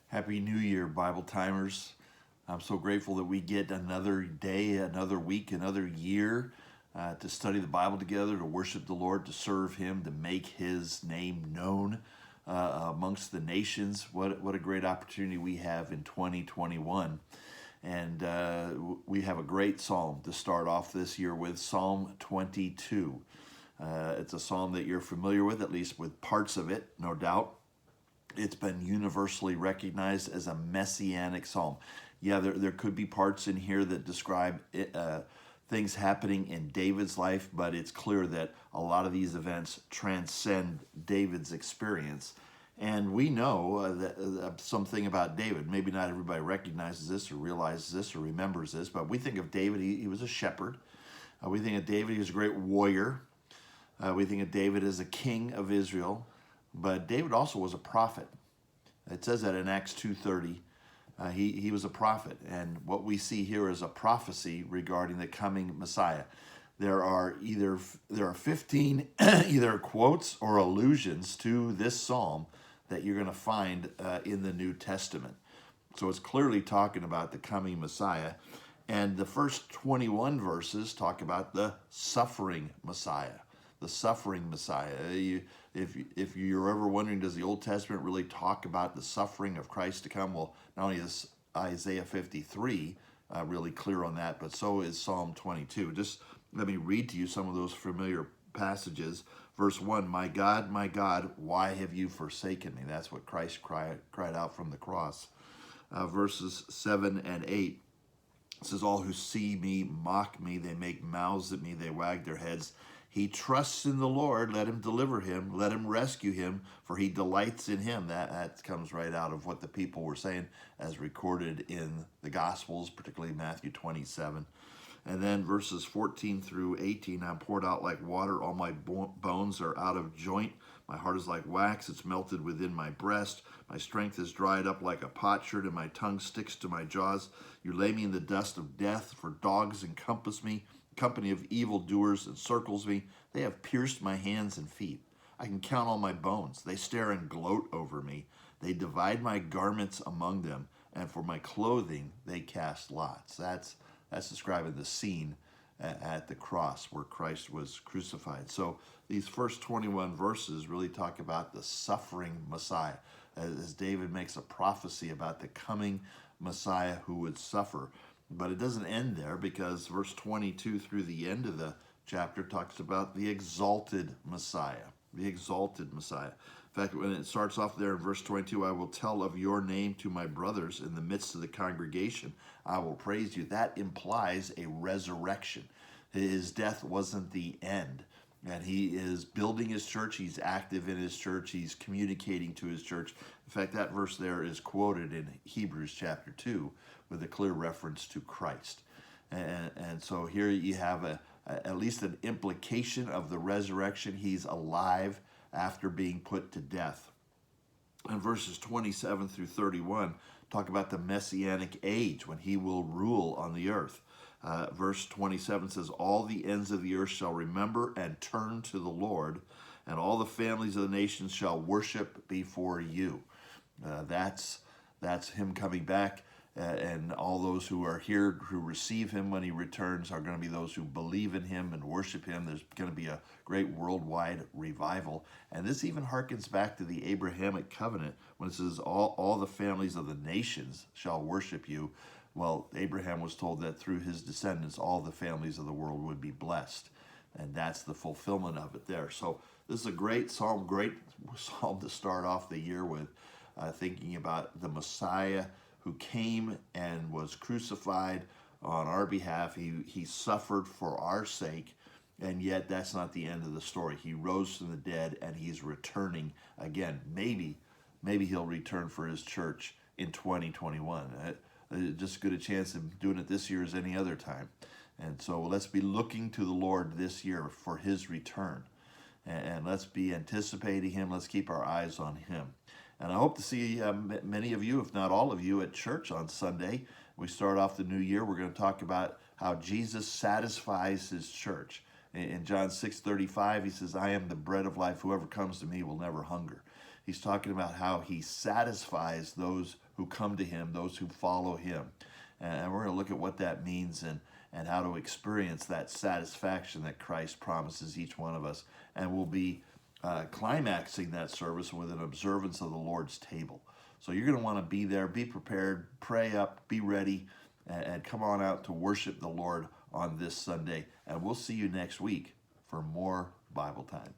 Happy New Year, Bible timers. I'm so grateful that we get another day, another week, another year to study the Bible together, to worship the Lord, to serve Him, to make His name known amongst the nations. What a great opportunity we have in 2021. And we have a great psalm to start off this year with, Psalm 22. It's a psalm that you're familiar with, at least with parts of it, no doubt. It's been universally recognized as a messianic psalm. Yeah, there could be parts in here that describe things happening in David's life, but it's clear that a lot of these events transcend David's experience. And we know that something about David. Maybe not everybody recognizes this or realizes this or remembers this, but we think of David, he was a shepherd. We think of David, he was a great warrior. We think of David as a king of Israel. But David also was a prophet. It says that in Acts 2:30. He was a prophet. And what we see here is a prophecy regarding the coming Messiah. There are 15 either quotes or allusions to this psalm that you're going to find in the New Testament. So it's clearly talking about the coming Messiah. And the first 21 verses talk about the suffering Messiah. The suffering Messiah. If you're ever wondering, does the Old Testament really talk about the suffering of Christ to come? Well, not only is Isaiah 53 really clear on that, but so is Psalm 22. Just let me read to you some of those familiar passages. Verse 1, my God, why have you forsaken me? That's what Christ cried out from the cross. Verses 7 and 8. It says, all who see me mock me, they make mouths at me, they wag their heads. He trusts in the Lord, let him deliver him, let him rescue him, for he delights in him. That comes right out of what the people were saying as recorded in the Gospels, particularly Matthew 27. And then verses 14 through 18, I'm poured out like water, all my bones are out of joint. My heart is like wax, it's melted within my breast. My strength is dried up like a potsherd, and my tongue sticks to my jaws. You lay me in the dust of death, for dogs encompass me. Company of evildoers encircles me. They have pierced my hands and feet. I can count all my bones. They stare and gloat over me. They divide my garments among them, and for my clothing they cast lots. That's describing the scene at the cross where Christ was crucified. So these first 21 verses really talk about the suffering Messiah, as David makes a prophecy about the coming Messiah who would suffer. But it doesn't end there, because verse 22 through the end of the chapter talks about the exalted Messiah. The exalted Messiah. In fact, when it starts off there in verse 22, I will tell of your name to my brothers in the midst of the congregation. I will praise you. That implies a resurrection. His death wasn't the end. And he is building his church. He's active in his church. He's communicating to his church. In fact, that verse there is quoted in Hebrews chapter 2 with a clear reference to Christ. And so here you have at least an implication of the resurrection. He's alive after being put to death. And verses 27 through 31 talk about the messianic age when he will rule on the earth. Verse 27 says, all the ends of the earth shall remember and turn to the Lord, and all the families of the nations shall worship before you. That's him coming back, and all those who are here who receive him when he returns are going to be those who believe in him and worship him. There's going to be a great worldwide revival. And this even harkens back to the Abrahamic covenant when it says all the families of the nations shall worship you. Well, Abraham was told that through his descendants, all the families of the world would be blessed. And that's the fulfillment of it there. So this is a great psalm to start off the year with, thinking about the Messiah who came and was crucified on our behalf. He suffered for our sake, and yet that's not the end of the story. He rose from the dead, and he's returning again. Maybe he'll return for his church in 2021. Just as good a chance of doing it this year as any other time. And so let's be looking to the Lord this year for his return. And let's be anticipating him. Let's keep our eyes on him. And I hope to see many of you, if not all of you, at church on Sunday. We start off the new year. We're going to talk about how Jesus satisfies his church. In John 6:35, he says, I am the bread of life. Whoever comes to me will never hunger. He's talking about how he satisfies those who come to him, those who follow him. And we're going to look at what that means and how to experience that satisfaction that Christ promises each one of us. And we'll be climaxing that service with an observance of the Lord's table. So you're going to want to be there, be prepared, pray up, be ready, and come on out to worship the Lord on this Sunday. And we'll see you next week for more Bible time.